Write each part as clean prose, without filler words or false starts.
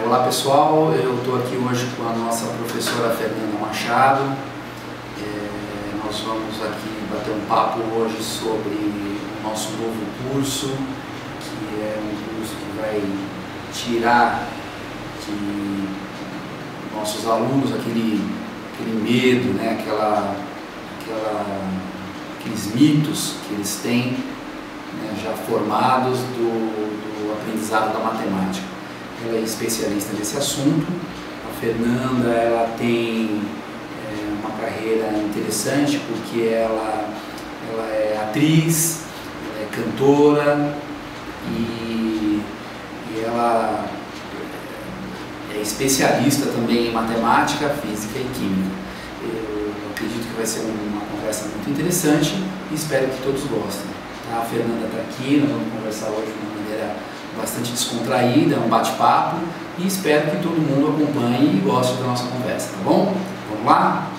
Olá pessoal, eu estou aqui hoje com a nossa professora Fernanda Machado. Nós vamos aqui bater um papo hoje sobre o nosso novo curso, que é um curso que vai tirar de nossos alunos aquele medo, né? Aqueles mitos que eles têm, né, já formados do aprendizado da matemática. Ela é especialista nesse assunto. A Fernanda, ela tem uma carreira interessante porque ela é atriz, ela é cantora e ela é especialista também em matemática, física e química. Eu acredito que vai ser uma conversa muito interessante e espero que todos gostem. Tá? A Fernanda está aqui, nós vamos conversar hoje de uma maneira bastante descontraída, um bate-papo, e espero que todo mundo acompanhe e goste da nossa conversa, tá bom? Vamos lá?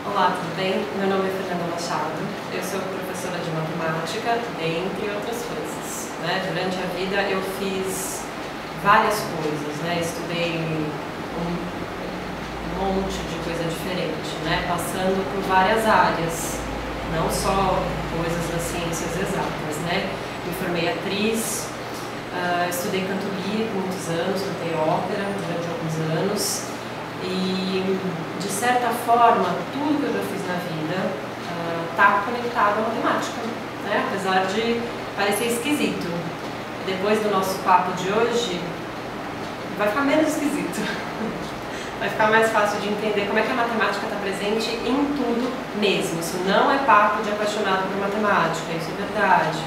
Olá, tudo bem? Meu nome é Fernanda Machado, eu sou professora de matemática, entre outras coisas, né? Durante a vida eu fiz várias coisas, né? Estudei um monte de coisa diferente, né? Passando por várias áreas, não só coisas das ciências exatas, né? Me formei atriz, estudei canto lírico muitos anos, cantei ópera durante alguns anos e, de certa forma, tudo que eu já fiz na vida está conectado à matemática, né? Apesar de parecer esquisito. Depois do nosso papo de hoje, vai ficar menos esquisito. Vai ficar mais fácil de entender como é que a matemática está presente em tudo mesmo. Isso não é papo de apaixonado por matemática, isso é verdade.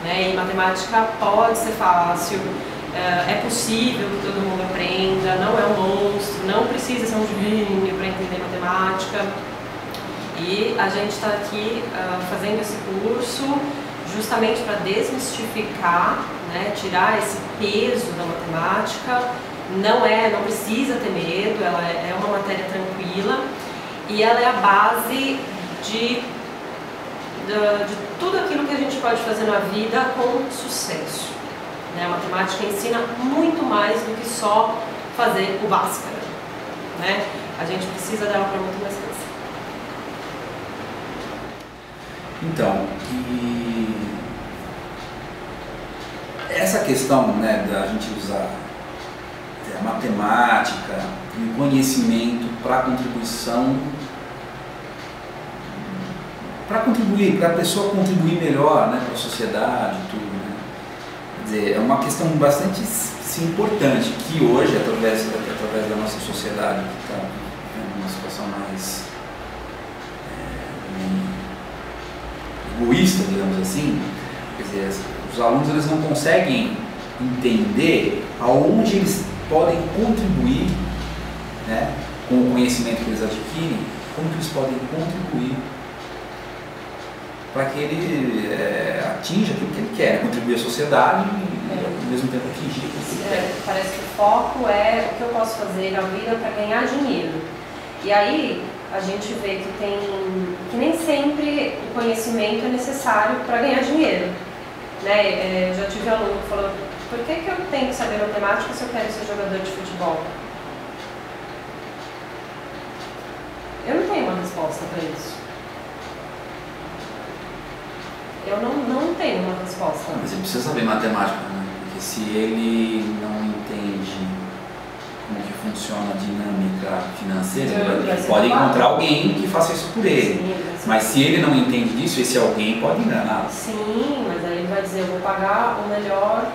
Né? E matemática pode ser fácil, é possível que todo mundo aprenda, não é um monstro, não precisa ser um gênio para entender matemática. E a gente está aqui fazendo esse curso justamente para desmistificar, né? Tirar esse peso da matemática. Não precisa ter medo, ela é uma matéria tranquila e ela é a base de tudo aquilo que a gente pode fazer na vida com sucesso. Né? A matemática ensina muito mais do que só fazer o básico. Né? A gente precisa dela para muito mais coisa. Então, essa questão, né, da gente usar a matemática e o conhecimento para contribuição, para a pessoa contribuir melhor, né, para a sociedade e tudo, né? Quer dizer, é uma questão bastante importante que hoje, através da nossa sociedade que está numa situação mais egoísta, digamos assim, quer dizer, os alunos eles não conseguem entender aonde eles podem contribuir, né, com o conhecimento que eles adquirem, como que eles podem contribuir para que ele atinja aquilo que ele quer, contribuir à sociedade e ao mesmo tempo atingir aquilo que ele quer. Parece que o foco é o que eu posso fazer na vida para ganhar dinheiro. E aí a gente vê que nem sempre o conhecimento é necessário para ganhar dinheiro. Né? Eu já tive aluno que falou: por que eu tenho que saber matemática se eu quero ser jogador de futebol? Eu não tenho uma resposta para isso. Eu não tenho uma resposta. Mas ele precisa saber matemática, né? Porque se ele não entende como que funciona a dinâmica financeira, ele pode encontrar alguém que faça isso por ele. Sim, mas se ele não entende disso, esse alguém pode enganar. Sim, mas aí ele vai dizer: eu vou pagar o melhor.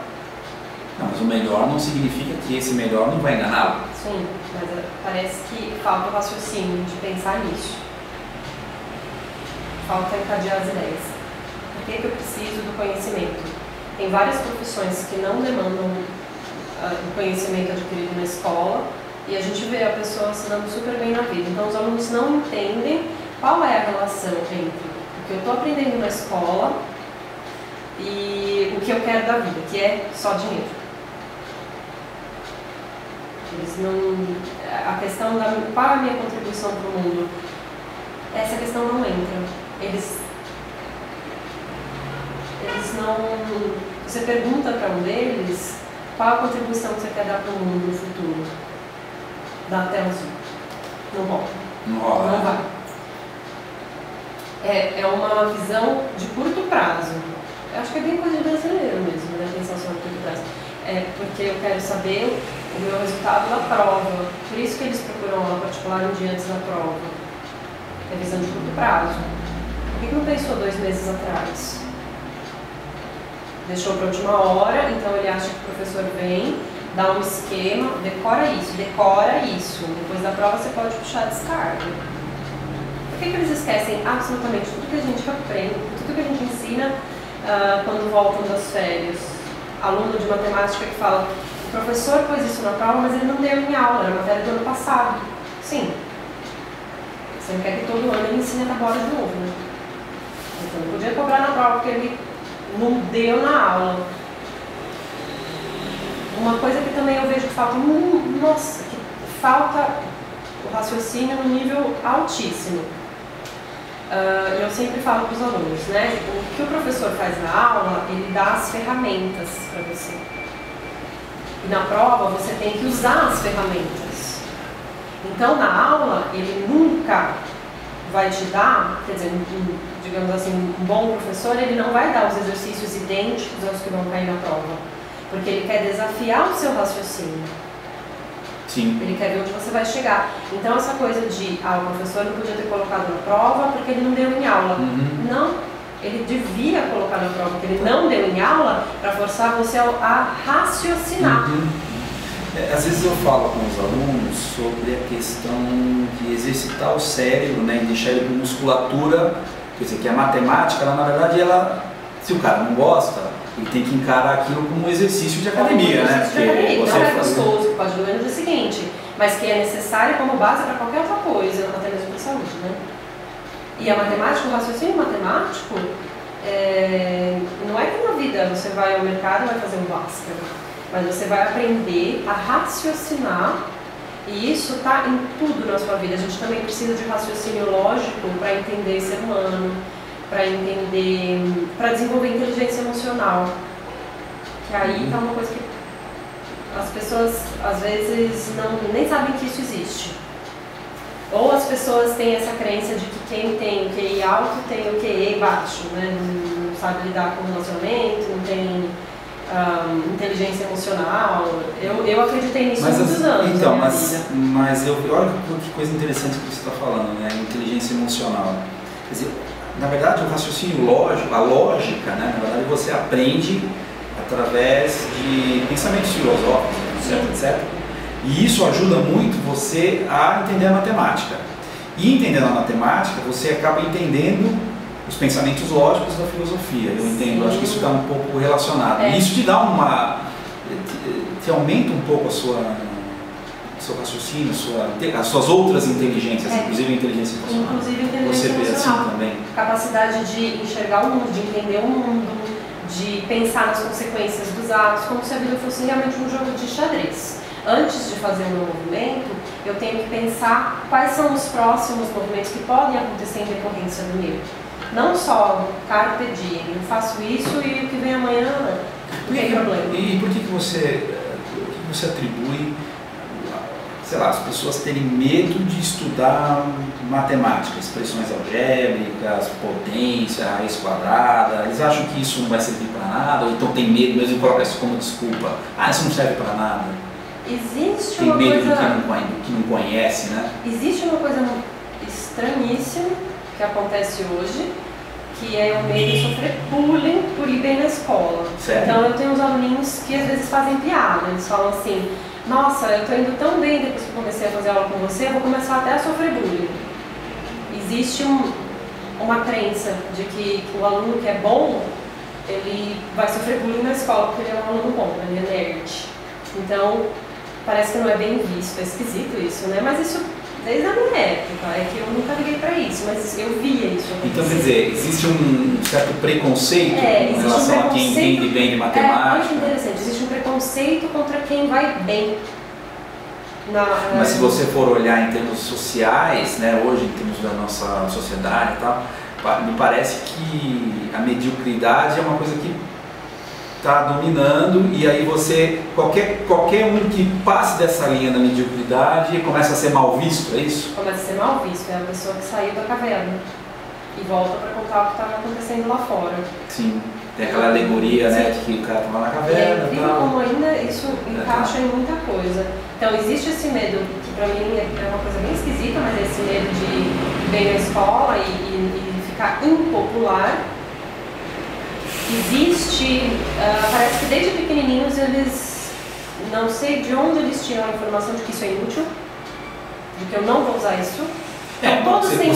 Não, mas o melhor não significa que esse melhor não vai enganá-lo. Sim, mas parece que falta o raciocínio de pensar nisso. Falta encadear as ideias. Por que eu preciso do conhecimento? Tem várias profissões que não demandam o conhecimento adquirido na escola e a gente vê a pessoa se dando super bem na vida. Então os alunos não entendem qual é a relação entre o que eu estou aprendendo na escola e o que eu quero da vida, que é só dinheiro. Eles não... A questão da qual é a minha contribuição para o mundo, essa questão não entra. Eles não... Você pergunta para um deles qual a contribuição que você quer dar para o mundo no futuro? Da tela azul. Não rola. Não rola. Não vai. É uma visão de curto prazo. Eu acho que é bem coisa de brasileiro mesmo, né? Pensar só no curto prazo. Porque eu quero saber o meu resultado da prova. Por isso que eles procuram aula particular um dia antes da prova. É visão de curto prazo. Por que não pensou 2 meses atrás? Deixou para a última hora, então ele acha que o professor vem, dá um esquema, decora isso. Depois da prova você pode puxar a descarga. Por que eles esquecem absolutamente tudo que a gente aprende, tudo que a gente ensina quando voltam das férias? Aluno de matemática que fala, o professor pôs isso na prova, mas ele não deu em aula, era matéria do ano passado. Sim. Você não quer que todo ano ele ensine a tabuada de novo, né? Então não podia cobrar na prova porque ele não deu na aula. Uma coisa que também eu vejo que falta, nossa, que falta o raciocínio no nível altíssimo. Eu sempre falo para os alunos, né? O que o professor faz na aula, ele dá as ferramentas para você. E na prova você tem que usar as ferramentas. Então na aula ele nunca vai te dar, quer dizer, digamos assim, um bom professor, ele não vai dar os exercícios idênticos aos que vão cair na prova. Porque ele quer desafiar o seu raciocínio. Sim. Ele quer ver onde você vai chegar. Então essa coisa de, o professor não podia ter colocado na prova porque ele não deu em aula. Não, ele devia colocar na prova porque ele não deu em aula para forçar você a raciocinar. Às vezes eu falo com os alunos sobre a questão de exercitar o cérebro, né, e deixar ele com musculatura, quer dizer, que a matemática, ela, na verdade, se o cara não gosta, ele tem que encarar aquilo como um exercício de academia, né? Porque você não é gostoso, que pode doer no dia seguinte, mas que é necessário como base para qualquer outra coisa, até mesmo para a saúde, né? E a matemática, o raciocínio matemático, não é que na vida você vai ao mercado e vai fazer um Bhaskara, mas você vai aprender a raciocinar, e isso está em tudo na sua vida. A gente também precisa de raciocínio lógico para entender ser humano, para desenvolver inteligência emocional. Que aí está uma coisa que as pessoas às vezes nem sabem que isso existe. Ou as pessoas têm essa crença de que quem tem o QI alto tem o QE baixo, né? Não sabe lidar com relacionamento, não tem inteligência emocional. Eu acreditei nisso há muitos anos. Então, mas olha que coisa interessante que você está falando, né? Inteligência emocional. Quer dizer, na verdade, o raciocínio lógico, a lógica, né? Na verdade, você aprende através de pensamentos filosóficos, etc. E isso ajuda muito você a entender a matemática. E entendendo a matemática, você acaba entendendo os pensamentos lógicos da filosofia. Eu entendo, acho que isso está um pouco relacionado. E isso te dá te aumenta um pouco seu raciocínio, as suas outras inteligências, inclusive a inteligência emocional. Inclusive a inteligência você vê emocional. assim também. Capacidade de enxergar o mundo, de entender o mundo, de pensar nas consequências dos atos, como se a vida fosse realmente um jogo de xadrez. Antes de fazer o meu movimento, eu tenho que pensar quais são os próximos movimentos que podem acontecer em decorrência do meu. Não só carpe diem, eu faço isso e o que vem amanhã não tem problema. E por que você atribui, sei lá, as pessoas terem medo de estudar matemática, expressões algébricas, potência, raiz quadrada? Eles acham que isso não vai servir para nada, ou então tem medo mesmo e coloca isso como desculpa. Isso não serve para nada. Existe tem uma medo coisa... do que não conhece, né? Existe uma coisa estranhíssima que acontece hoje, que é o medo de sofrer bullying por ir bem na escola. Sério? Então eu tenho uns aluninhos que às vezes fazem piada, eles falam assim, nossa, eu estou indo tão bem depois que eu comecei a fazer aula com você, eu vou começar até a sofrer bullying. Existe uma crença de que o aluno que é bom, ele vai sofrer bullying na escola porque ele é um aluno bom, ele é nerd. Então, parece que não é bem visto, é esquisito isso, né? Mas isso desde a minha época, é que eu nunca liguei pra isso, mas eu via isso acontecer. Então, quer dizer, existe um certo preconceito em relação a quem entende bem de matemática? É muito interessante, existe um preconceito contra quem vai bem. Mas se você for olhar em termos sociais, né, hoje, em termos da nossa sociedade e tal, me parece que a mediocridade é uma coisa que está dominando, e aí você, qualquer um que passe dessa linha da mediocridade começa a ser mal visto, é isso? Começa a ser mal visto, é a pessoa que saiu da caverna e volta para contar o que estava acontecendo lá fora. Sim, tem aquela alegoria, né, de que o cara estava na caverna. E é incrível como ainda isso encaixa em muita coisa. Então existe esse medo, que para mim é uma coisa bem esquisita, mas é esse medo de ir bem na escola e ficar impopular. Existe, parece que desde pequenininhos eles, não sei de onde eles tiram a informação de que isso é inútil, de que eu não vou usar isso. Então, todos têm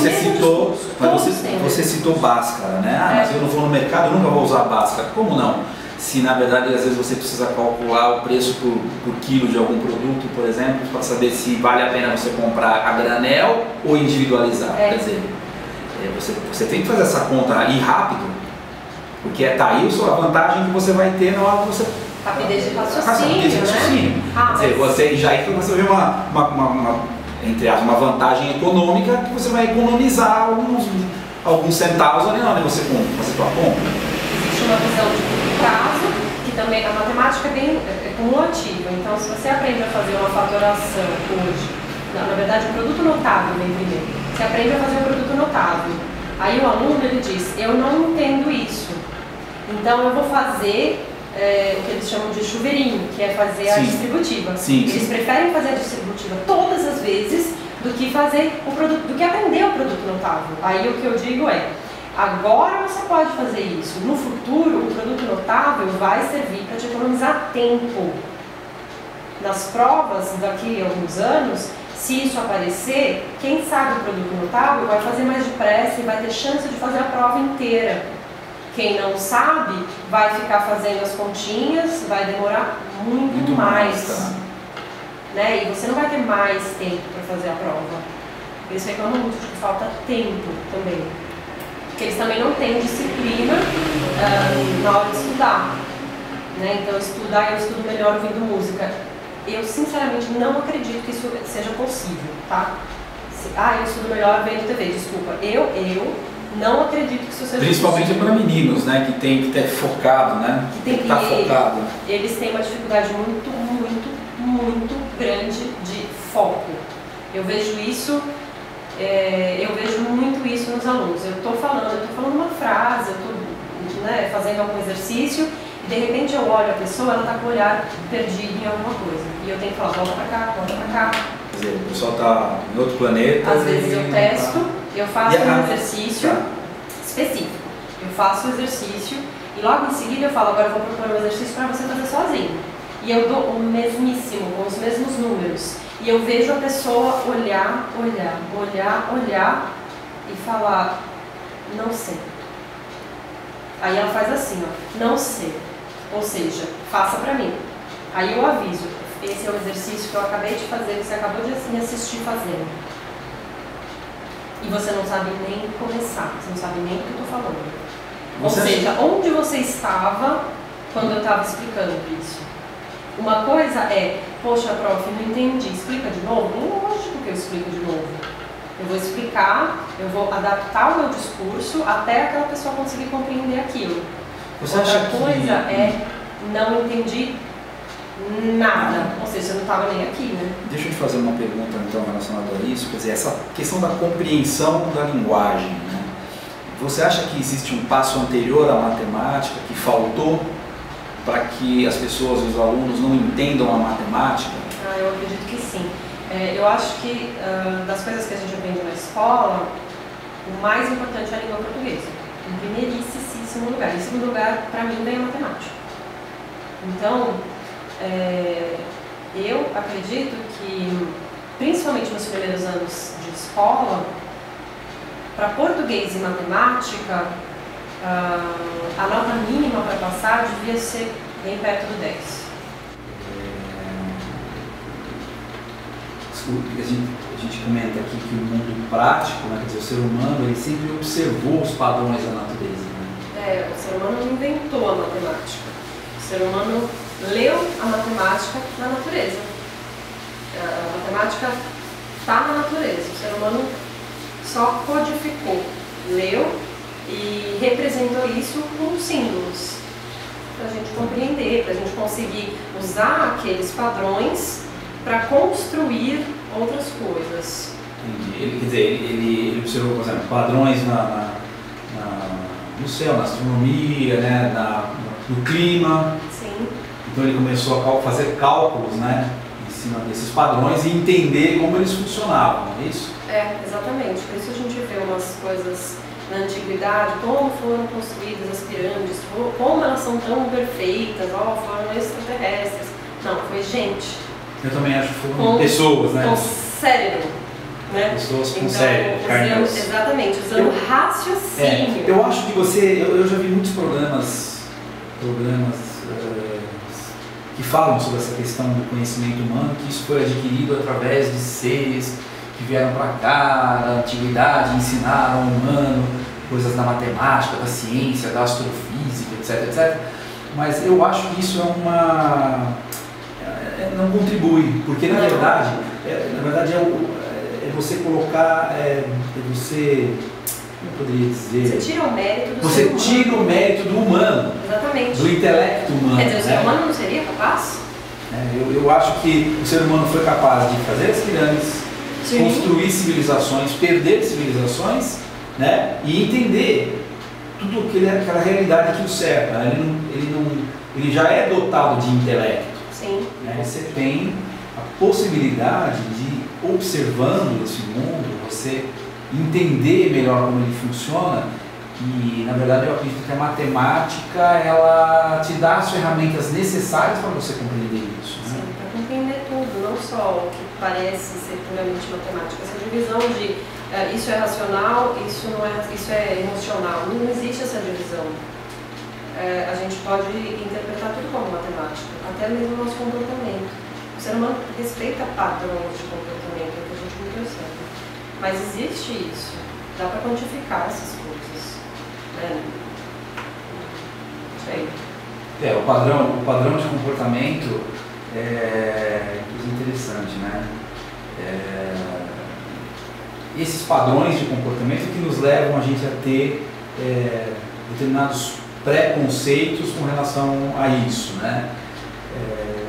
você citou Bhaskara, né? Mas eu não vou no mercado, eu nunca vou usar Bhaskara. Como não? Se na verdade às vezes você precisa calcular o preço por quilo de algum produto, por exemplo, para saber se vale a pena você comprar a granel ou individualizar. Quer dizer, você tem que fazer essa conta aí rápido, porque tá aí a vantagem que você vai ter na hora que você... Rapidez de raciocínio, né? Quer dizer, você já aí você vê entre aspas, uma vantagem econômica que você vai economizar alguns centavos ali na hora que você fazer sua compra. Existe uma visão de curto prazo, que também a matemática é cumulativa. Então, se você aprende a fazer uma fatoração hoje, na verdade, o produto notável vem primeiro. Você aprende a fazer um produto notável. Aí o aluno ele diz, eu não entendo isso. Então, eu vou fazer o que eles chamam de chuveirinho, que é fazer a distributiva. Eles preferem fazer a distributiva todas as vezes do que fazer o produto, do que aprender o produto notável. Aí o que eu digo é, agora você pode fazer isso. No futuro, o produto notável vai servir para te economizar tempo. Nas provas daqui a alguns anos, se isso aparecer, quem sabe o produto notável vai fazer mais depressa e vai ter chance de fazer a prova inteira. Quem não sabe vai ficar fazendo as continhas, vai demorar muito mais. Né? E você não vai ter mais tempo para fazer a prova. Eles reclamam muito de que falta tempo também. Porque eles também não têm disciplina na hora de estudar. Né? Então, eu estudo melhor ouvindo música. Eu, sinceramente, não acredito que isso seja possível. Tá? Eu estudo melhor vendo TV, desculpa. Eu não acredito que isso seja principalmente possível. Para meninos, né, que tem que estar focado, né? Que tem que estar focado. Eles têm uma dificuldade muito grande de foco. Eu vejo muito isso nos alunos. Eu estou falando uma frase, eu estou fazendo algum exercício e de repente eu olho a pessoa, ela está com o olhar perdido em alguma coisa. E eu tenho que falar, volta para cá, volta para cá. Quer dizer, o pessoal está em outro planeta. Às vezes eu testo. Eu faço um exercício específico. Eu faço o exercício e logo em seguida eu falo, agora eu vou propor um exercício para você fazer sozinho. E eu dou o mesmíssimo, com os mesmos números. E eu vejo a pessoa olhar e falar, não sei. Aí ela faz assim, ó, não sei. Ou seja, faça para mim. Aí eu aviso, esse é o exercício que eu acabei de fazer, você acabou de me assistir fazendo. E você não sabe nem começar, você não sabe nem o que eu estou falando. Ou seja, onde você estava quando eu estava explicando isso? Uma coisa é, poxa, prof, não entendi, explica de novo? Lógico que eu explico de novo. Eu vou explicar, eu vou adaptar o meu discurso até aquela pessoa conseguir compreender aquilo. Outra coisa é, não entendi nada, ou seja, você não estava nem aqui, né? Deixa eu te fazer uma pergunta então relacionada a isso, quer dizer, essa questão da compreensão da linguagem, né? Você acha que existe um passo anterior à matemática que faltou para que as pessoas, os alunos, não entendam a matemática? Eu acredito que sim. Eu acho que das coisas que a gente aprende na escola, o mais importante é a língua portuguesa, em primeiríssimo lugar. Em segundo lugar, para mim, vem a matemática. Então, eu acredito que, principalmente nos primeiros anos de escola, para português e matemática, a nota mínima para passar devia ser bem perto do 10. A gente comenta aqui que o mundo prático, né, quer dizer, o ser humano, ele sempre observou os padrões da natureza. Né? O ser humano não inventou a matemática. O ser humano leu a matemática na natureza. A matemática está na natureza. O ser humano só codificou, leu e representou isso com símbolos. para a gente compreender, para a gente conseguir usar aqueles padrões para construir outras coisas. Ele, quer dizer, ele observou, por exemplo, padrões no céu, na astronomia, né, no clima. Sim. Então ele começou a fazer cálculos, né, em cima desses padrões e entender como eles funcionavam, é isso? É, exatamente. Por isso a gente vê umas coisas na antiguidade, como foram construídas as pirâmides, como elas são tão perfeitas, foram extraterrestres. Não, foi gente. Eu também acho que foram pessoas, né? Com cérebro. Né? Pessoas com então, cérebro, carne. Exatamente, usando raciocínio. Eu acho que eu já vi muitos programas que falam sobre essa questão do conhecimento humano, que isso foi adquirido através de seres que vieram para cá, da antiguidade, ensinaram ao humano coisas da matemática, da ciência, da astrofísica, etc, etc. Mas eu acho que isso não contribui, porque na verdade é você colocar, como eu poderia dizer? Você tira o mérito do Você ser humano. tira o mérito do humano. Exatamente. Do intelecto humano. Quer dizer, o ser humano não seria capaz? Eu acho que o ser humano foi capaz de fazer as pirâmides, Sim. construir civilizações, perder civilizações, né, e entender tudo aquela realidade que o cerca. Ele já é dotado de intelecto. Sim. Né? Você tem a possibilidade de, observando esse mundo, você entender melhor como ele funciona. E na verdade eu acredito que a matemática ela te dá as ferramentas necessárias para você compreender isso. Né? Sim, para compreender tudo, não só o que parece ser puramente matemática. Essa divisão de isso é racional, isso é emocional. Não existe essa divisão. A gente pode interpretar tudo como matemática, até mesmo o nosso comportamento. O ser humano respeita padrões de comportamento, é o que a gente não percebe. Mas existe isso, dá para quantificar essas coisas. Sei. O padrão de comportamento é interessante, né? Esses padrões de comportamento que nos levam a gente a ter determinados preconceitos com relação a isso, né?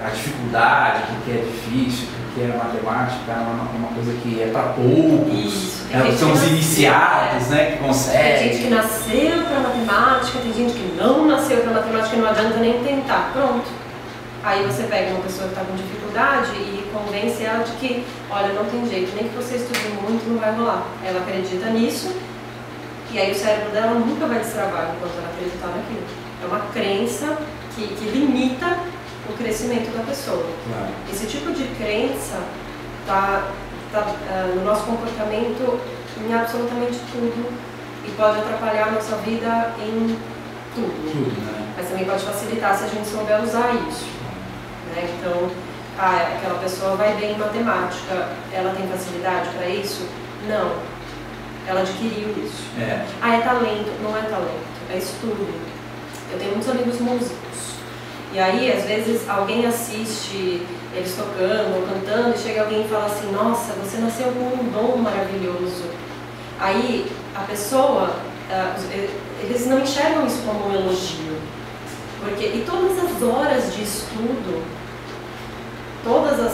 A dificuldade, porque é difícil, porque a matemática é uma coisa que é para poucos, são os iniciados, né, que conseguem. Tem gente que nasceu para matemática, tem gente que não nasceu para matemática e não adianta nem tentar, pronto. Aí você pega uma pessoa que está com dificuldade e convence ela de que, olha, não tem jeito, nem que você estude muito, não vai rolar. Ela acredita nisso e aí o cérebro dela nunca vai destravar enquanto ela acreditar naquilo. É uma crença que limita o crescimento da pessoa. Claro. Esse tipo de crença está no nosso comportamento em absolutamente tudo e pode atrapalhar a nossa vida em tudo. Né? Mas também pode facilitar se a gente souber usar isso. Né? Então, aquela pessoa vai bem em matemática, ela tem facilidade para isso? Não. Ela adquiriu isso. É talento? Não é talento, é estudo. Eu tenho muitos amigos músicos. E aí, às vezes, alguém assiste eles tocando ou cantando e chega alguém e fala assim, nossa, você nasceu com um dom maravilhoso. Aí, a pessoa, eles não enxergam isso como um elogio. E todas as horas de estudo, todas as,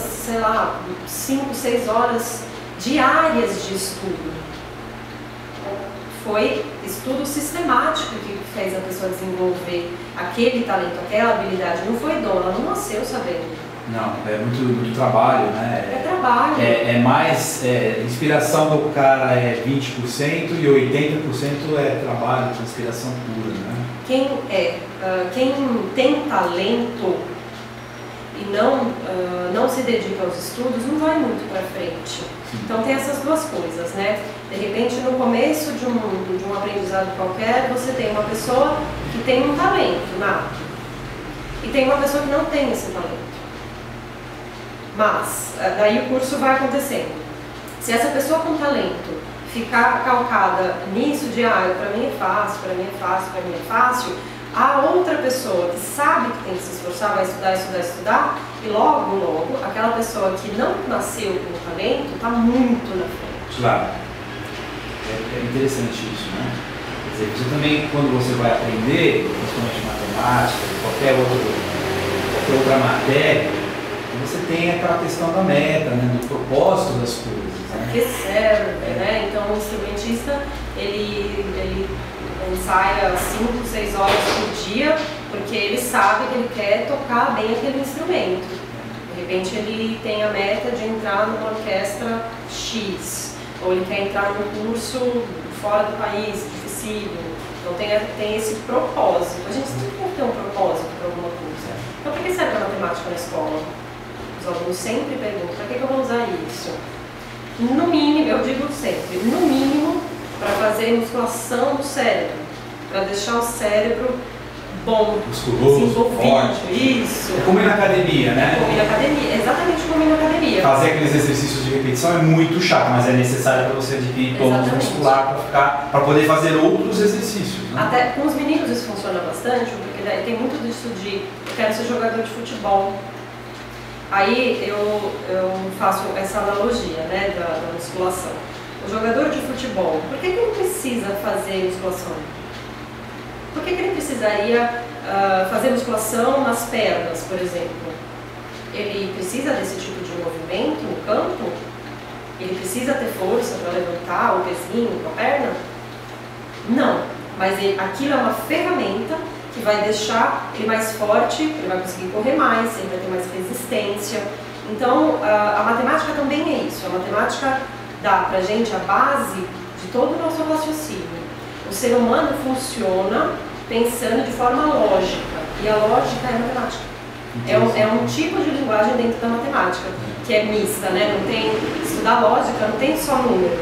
5, 6 horas diárias de estudo, foi estudo sistemático que fez a pessoa desenvolver aquele talento, aquela habilidade. Não foi dom, ela não nasceu sabendo. Não, é muito trabalho, né? É trabalho. É mais, inspiração do cara é 20% e 80% é trabalho, inspiração pura, né? Quem tem talento e não se dedica aos estudos, não vai muito para frente. Então tem essas duas coisas, né? De repente, no começo de um aprendizado qualquer, você tem uma pessoa que tem um talento nato e tem uma pessoa que não tem esse talento. Mas, daí o curso vai acontecendo. Se essa pessoa com talento ficar calcada nisso de, para mim é fácil, para mim é fácil, para mim é fácil, a outra pessoa que sabe que tem que se esforçar, vai estudar, e logo, aquela pessoa que não nasceu com talento está muito na frente. Claro. É interessante isso, né? Quer dizer, você também, quando você vai aprender, principalmente matemática, matemática, de qualquer outra matéria, você tem aquela questão da meta, né, do propósito das coisas. Né? Que serve, né? Então o instrumentista ele ensaia 5, 6 horas por dia, porque ele sabe que ele quer tocar bem aquele instrumento. De repente ele tem a meta de entrar numa orquestra X, ou ele quer entrar num curso fora do país, dificílimo. Então tem esse propósito. A gente sempre tem que ter um propósito para alguma coisa. Então por que serve a matemática na escola? Os alunos sempre perguntam, para que eu vou usar isso? No mínimo, eu digo sempre, no mínimo para fazer musculação do cérebro, para deixar o cérebro bom, desenvolvido. Isso. É como ir na academia, né? Como ir na academia, exatamente como ir na academia. Fazer aqueles exercícios de repetição é muito chato, mas é necessário para você adquirir tônus muscular para poder fazer outros exercícios. Né? Até com os meninos isso funciona bastante, porque daí tem muito disso de eu quero ser jogador de futebol. Aí eu faço essa analogia, né, da musculação. O jogador de futebol, por que ele precisa fazer musculação? Por que ele precisaria fazer musculação nas pernas, por exemplo? Ele precisa desse tipo de movimento no campo? Ele precisa ter força para levantar o pezinho com a perna? Não, mas aquilo é uma ferramenta que vai deixar ele mais forte, ele vai conseguir correr mais, ele vai ter mais resistência. Então, a matemática também é isso. A matemática dá pra gente a base de todo o nosso raciocínio. O ser humano funciona pensando de forma lógica, e a lógica é a matemática. É um tipo de linguagem dentro da matemática, que é mista, né? Não tem, estudar lógica não tem só número,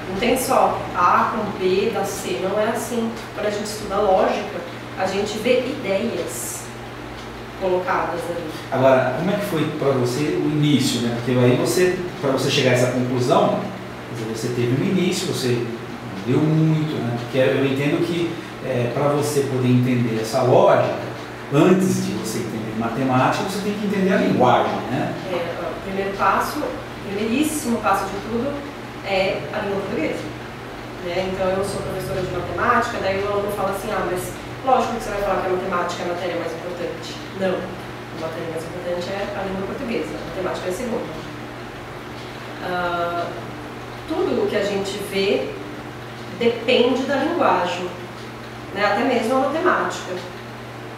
não tem só A com B dá C, não é assim. Quando a gente estuda lógica, a gente vê ideias colocadas ali. Agora, como é que foi para você o início, né? Porque aí para você chegar a essa conclusão, você teve um início, você leu muito, né? Porque eu entendo que para você poder entender essa lógica, antes de você entender matemática, você tem que entender a linguagem, né? O primeiríssimo passo de tudo é a língua portuguesa. Né? Então eu sou professora de matemática, daí o aluno fala assim, mas lógico que você vai falar que a matemática é a matéria mais importante. Não, a matéria mais importante é a língua portuguesa, a matemática é a segunda. Tudo o que a gente vê depende da linguagem, né? Até mesmo a matemática.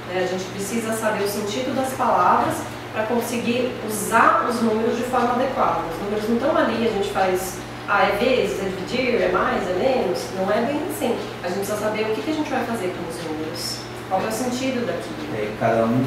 Né? A gente precisa saber o sentido das palavras para conseguir usar os números de forma adequada. Os números não estão ali, a gente faz, é vezes, é dividir, é mais, é menos. Não é bem assim. A gente precisa saber o que a gente vai fazer com os números. Qual é o sentido daquilo? Cada um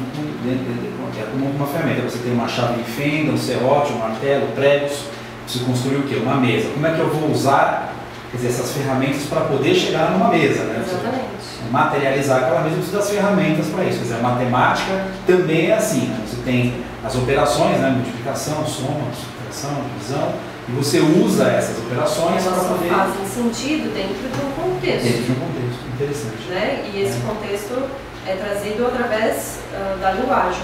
é como uma ferramenta. Você tem uma chave de fenda, um serrote, um martelo, pregos. Você construir o quê? Uma mesa. Como é que eu vou usar, quer dizer, essas ferramentas para poder chegar numa mesa, né? Exatamente. Materializar aquela mesa, precisa das ferramentas para isso. Quer dizer, a matemática também é assim, né? Você tem as operações, né? Multiplicação, soma, subtração, divisão, e você usa essas operações para poder... fazem sentido dentro de um contexto. Dentro de um contexto, interessante. Né? E esse contexto é trazido através da linguagem.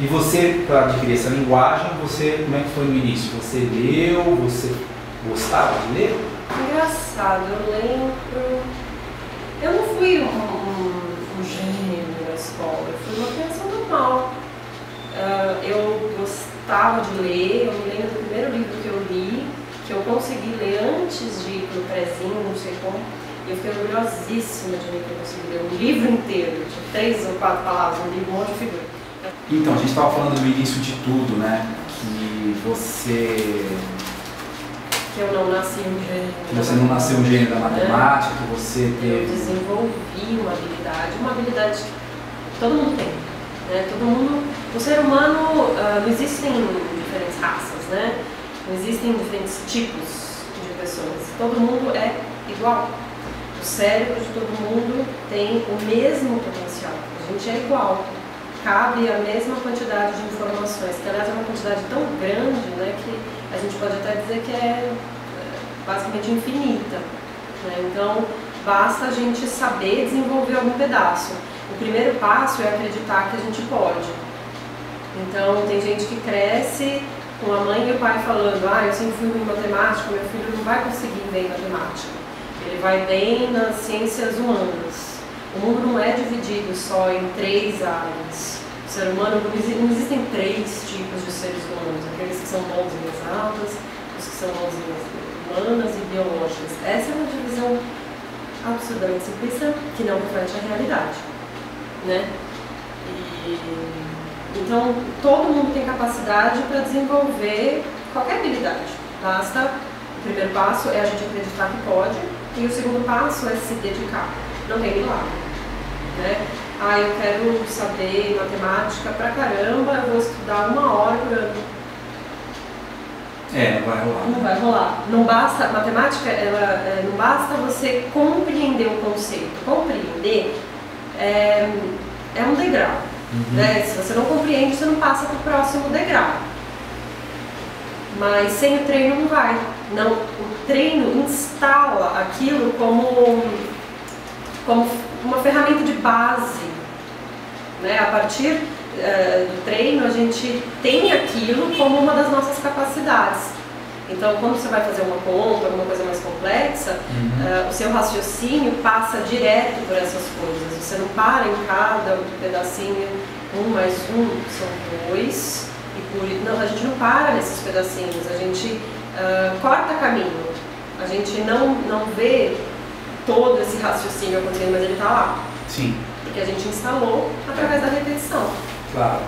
E você, para adquirir essa linguagem, como é que foi no início? Você leu, você gostava de ler? Engraçado, eu lembro... Eu não fui um gênio na escola, eu fui uma criança normal. Eu gostava de ler, eu me lembro do primeiro livro que eu li, que eu consegui ler antes de ir para o prézinho, não sei como, e eu fiquei orgulhosíssima de mim que eu consegui ler um livro inteiro, de 3 ou 4 palavras, um livro, um monte de figura. Então, a gente estava falando no início de tudo, né? Que você... Que eu não nasci um gênio. Que você não nasceu um gênio da matemática, que você teve... Eu desenvolvi uma habilidade que todo mundo tem. Né? Todo mundo... O ser humano, não existem diferentes raças, né? Não existem diferentes tipos de pessoas. Todo mundo é igual. O cérebro de todo mundo tem o mesmo potencial. A gente é igual. Cabe a mesma quantidade de informações, que aliás é uma quantidade tão grande, né, que a gente pode até dizer que é basicamente infinita. Né? Então, basta a gente saber desenvolver algum pedaço. O primeiro passo é acreditar que a gente pode. Então, tem gente que cresce com a mãe e o pai falando, eu sempre fui ruim em matemática, meu filho não vai conseguir bem em matemática. Ele vai bem nas ciências humanas. O mundo não é dividido só em 3 áreas. O ser humano, não existem 3 tipos de seres humanos, aqueles que são bons em exatas, os que são bons em humanas e biológicas. Essa é uma divisão absurdamente simplista que não reflete a realidade, né? Então, todo mundo tem capacidade para desenvolver qualquer habilidade. Basta, o primeiro passo é a gente acreditar que pode, e o segundo passo é se dedicar. Não tem milagre, né? Eu quero saber matemática pra caramba, eu vou estudar 1 hora por ano. Não vai rolar. Não vai rolar. Não basta, matemática, não basta você compreender o conceito. Compreender é um degrau. Né? Se você não compreende, você não passa para o próximo degrau. Mas sem o treino não vai. Não, o treino instala aquilo como uma ferramenta de base. Né? A partir do treino, a gente tem aquilo como uma das nossas capacidades. Então, quando você vai fazer uma conta, alguma coisa mais complexa, o seu raciocínio passa direto por essas coisas. Você não para em cada pedacinho, 1 mais 1 são 2. Não, a gente não para nesses pedacinhos, a gente corta caminho. A gente não vê todo esse raciocínio acontecendo, mas ele está lá. Sim. Porque a gente instalou através da repetição. Claro.